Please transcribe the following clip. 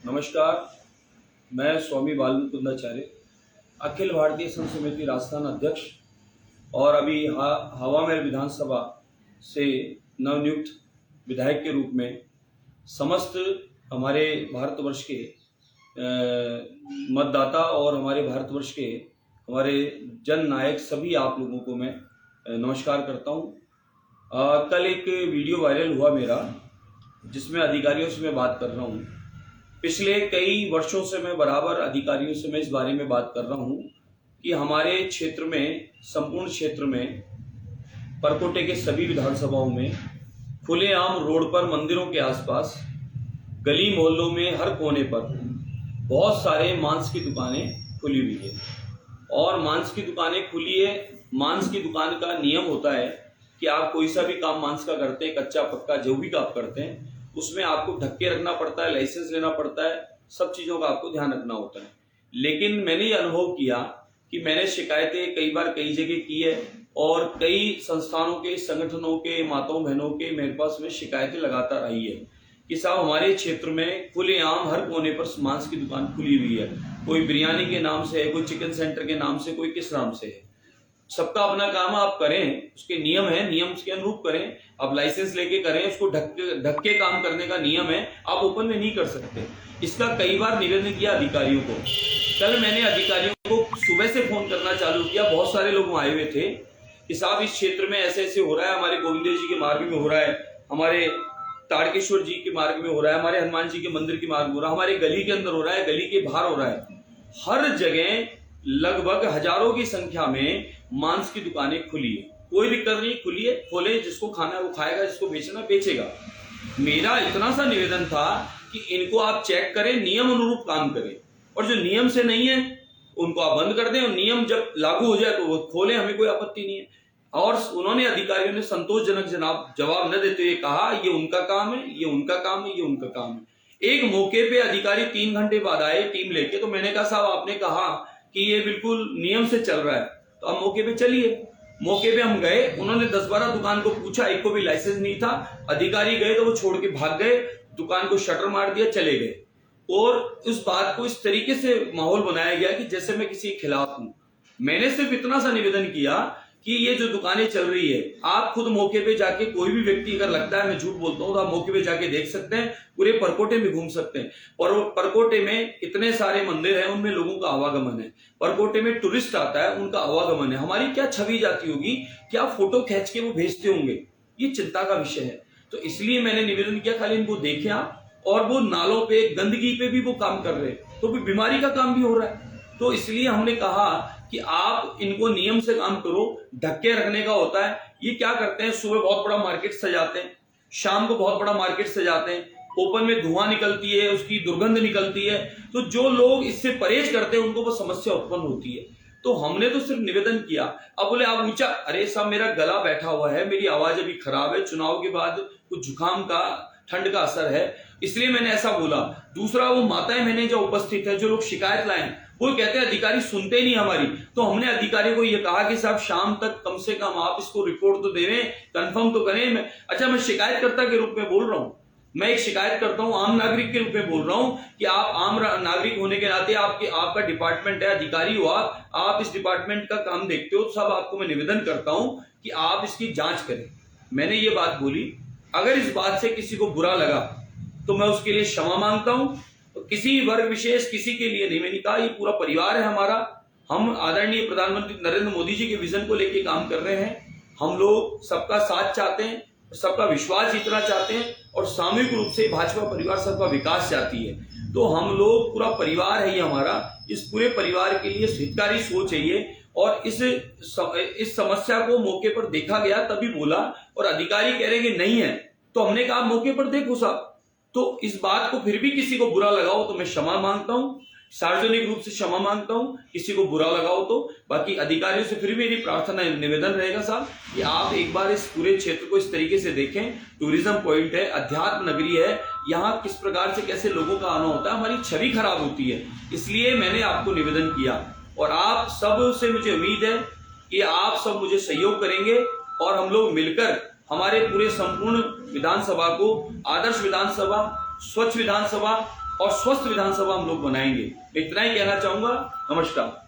नमस्कार। मैं स्वामी बालमुकुंदाचार्य, अखिल भारतीय संत समिति राजस्थान अध्यक्ष और अभी हवा महल विधानसभा से नवनियुक्त विधायक के रूप में समस्त हमारे भारतवर्ष के मतदाता और हमारे भारतवर्ष के हमारे जन नायक सभी आप लोगों को मैं नमस्कार करता हूँ। कल एक वीडियो वायरल हुआ मेरा, जिसमें अधिकारियों से मैं बात कर रहा हूँ। पिछले कई वर्षों से मैं बराबर अधिकारियों से मैं इस बारे में बात कर रहा हूँ कि हमारे क्षेत्र में, संपूर्ण क्षेत्र में, परकोटे के सभी विधानसभाओं में खुलेआम रोड पर, मंदिरों के आसपास, गली मोहल्लों में, हर कोने पर बहुत सारे मांस की दुकानें खुली हुई है। और मांस की दुकानें खुली है। मांस की दुकान का नियम होता है कि आप कोई सा भी काम मांस का करते हैं, कच्चा पक्का जो भी काम करते हैं, उसमें आपको ढक्के रखना पड़ता है, लाइसेंस लेना पड़ता है, सब चीज़ों का आपको ध्यान रखना होता है। लेकिन मैंने ये अनुभव किया कि मैंने शिकायतें कई बार कई जगह की है और कई संस्थानों के, संगठनों के, माताओं बहनों के मेरे पास में शिकायतें लगातार आई है कि साहब हमारे क्षेत्र में खुलेआम हर कोने पर मांस की दुकान खुली हुई है। कोई बिरयानी के नाम से है, कोई चिकन सेंटर के नाम से, कोई किस नाम से है। सबका अपना काम आप करें, उसके नियम है, नियम के अनुरूप करें। आप लाइसेंस लेके करें, उसको ढक के काम करने का नियम है, आप ओपन में नहीं कर सकते। इसका कई बार निवेदन किया अधिकारियों को। कल मैंने अधिकारियों को सुबह से फोन करना चालू किया, बहुत सारे लोग आए हुए थे कि साहब इस क्षेत्र में ऐसे ऐसे हो रहा है, हमारे गोविंद जी के मार्ग में हो रहा है, हमारे ताड़केश्वर जी के मार्ग में हो रहा है, हमारे हनुमान जी के मंदिर के मार्ग में हो रहा है, हमारे गली के अंदर हो रहा है, गली के बाहर हो रहा है। हर जगह लगभग हजारों की संख्या में मांस की दुकानें खुली है। कोई दिक्कत नहीं, खुली है, खोले, जिसको खाना है वो खाएगा, जिसको बेचना बेचेगा। मेरा इतना सा निवेदन था कि इनको आप चेक करें, नियम अनुरूप काम करें, और जो नियम से नहीं है उनको आप बंद कर दें, और नियम जब लागू हो जाए तो वो खोलें, हमें कोई आपत्ति नहीं है। और उन्होंने, अधिकारियों ने संतोषजनक जवाब न देते हुए कहा ये उनका काम है, ये उनका काम है, ये उनका काम है। एक मौके पे अधिकारी 3 घंटे बाद आए टीम लेके, तो मैंने कहा साहब आपने कहा कि ये बिल्कुल नियम से चल रहा है, तो आप मौके पे चलिए। मौके पे हम गए, उन्होंने 10-12 दुकान को पूछा, एक को भी लाइसेंस नहीं था। अधिकारी गए तो वो छोड़ के भाग गए, दुकान को शटर मार दिया, चले गए। और उस बात को इस तरीके से माहौल बनाया गया कि जैसे मैं किसी के खिलाफ हूं। मैंने सिर्फ इतना सा निवेदन किया कि ये जो दुकानें चल रही है, आप खुद मौके पे जाके, कोई भी व्यक्ति अगर लगता है मैं झूठ बोलता हूं तो आप मौके पे जाके देख सकते हैं, पूरे परकोटे में घूम सकते हैं। और परकोटे में इतने सारे मंदिर हैं, उनमें लोगों का आवागमन है। परकोटे में टूरिस्ट आता है, उनका आवागमन है। हमारी क्या छवि जाती होगी, क्या फोटो खींच के वो भेजते होंगे, ये चिंता का विषय है। तो इसलिए मैंने निवेदन किया, खाली इनको देखें आप। और वो नालों पे, गंदगी पे भी वो काम कर रहे हैं, तो भी बीमारी का काम भी हो रहा है। तो इसलिए हमने कहा कि आप इनको नियम से काम करो। धक्के रखने का होता है, ये क्या करते हैं, सुबह बहुत बड़ा मार्केट सजाते हैं, शाम को बहुत बड़ा मार्केट सजाते हैं, ओपन में धुआं निकलती है, उसकी दुर्गंध निकलती है, तो जो लोग इससे परहेज करते हैं उनको वो समस्या उत्पन्न होती है। तो हमने तो सिर्फ निवेदन किया। अब बोले आप ऊंचा, अरे साहब मेरा गला बैठा हुआ है, मेरी आवाज अभी खराब है, चुनाव के बाद कुछ जुकाम का, ठंड का असर है, इसलिए मैंने ऐसा बोला। दूसरा, वो माताएं बहनें जो उपस्थित है, जो लोग शिकायत लाए, वो कहते हैं अधिकारी सुनते ही नहीं हमारी। तो हमने अधिकारियों को ये कहा कि साहब शाम तक कम से कम आप इसको रिपोर्ट तो दें, कंफर्म तो करें। मैं शिकायतकर्ता के रूप में बोल रहा हूं, मैं एक शिकायत करता हूं, आम नागरिक के रूप में बोल रहा हूं कि आप आम नागरिक होने के नाते, आपका डिपार्टमेंट है, अधिकारी हो आप इस डिपार्टमेंट का काम देखते हो, तो सब आपको मैं निवेदन करता हूं कि आप इसकी जांच करें। मैंने ये बात बोली। अगर इस बात से किसी को बुरा लगा तो मैं उसके लिए क्षमा मांगता हूं। तो किसी वर्ग विशेष, किसी के लिए नहीं, मैंने कहा ये पूरा परिवार है हमारा। हम आदरणीय प्रधानमंत्री नरेंद्र मोदी जी के विजन को लेकर काम कर रहे हैं। हम लोग सबका साथ चाहते हैं, सबका विश्वास जीतना चाहते हैं, और सामूहिक रूप से भाजपा परिवार सबका विकास चाहती है। तो हम लोग, पूरा परिवार है ये हमारा। इस पूरे परिवार के लिए हितकारी सोच चाहिए। और इस समस्या को मौके पर देखा गया, तभी बोला, और अधिकारी कह रहे हैं नहीं है, तो हमने कहा मौके पर देखो साहब। तो इस बात को फिर भी किसी को बुरा लगाओ तो मैं क्षमा मांगता हूं, सार्वजनिक रूप से क्षमा मांगता हूं, किसी को बुरा लगाओ तो। बाकी अधिकारियों से फिर मेरी प्रार्थना, निवेदन रहेगा साहब कि आप एक बार इस पूरे क्षेत्र को इस तरीके से देखें। टूरिज्म पॉइंट है, अध्यात्म नगरी है, यहाँ किस प्रकार से कैसे लोगों का आना होता है, हमारी छवि खराब होती है। इसलिए मैंने आपको निवेदन किया, और आप सब से मुझे उम्मीद है कि आप सब मुझे सहयोग करेंगे, और हम लोग मिलकर हमारे पूरे संपूर्ण विधानसभा को आदर्श विधानसभा, स्वच्छ विधानसभा और स्वस्थ विधानसभा हम लोग बनाएंगे। मैं इतना ही कहना चाहूंगा। नमस्कार।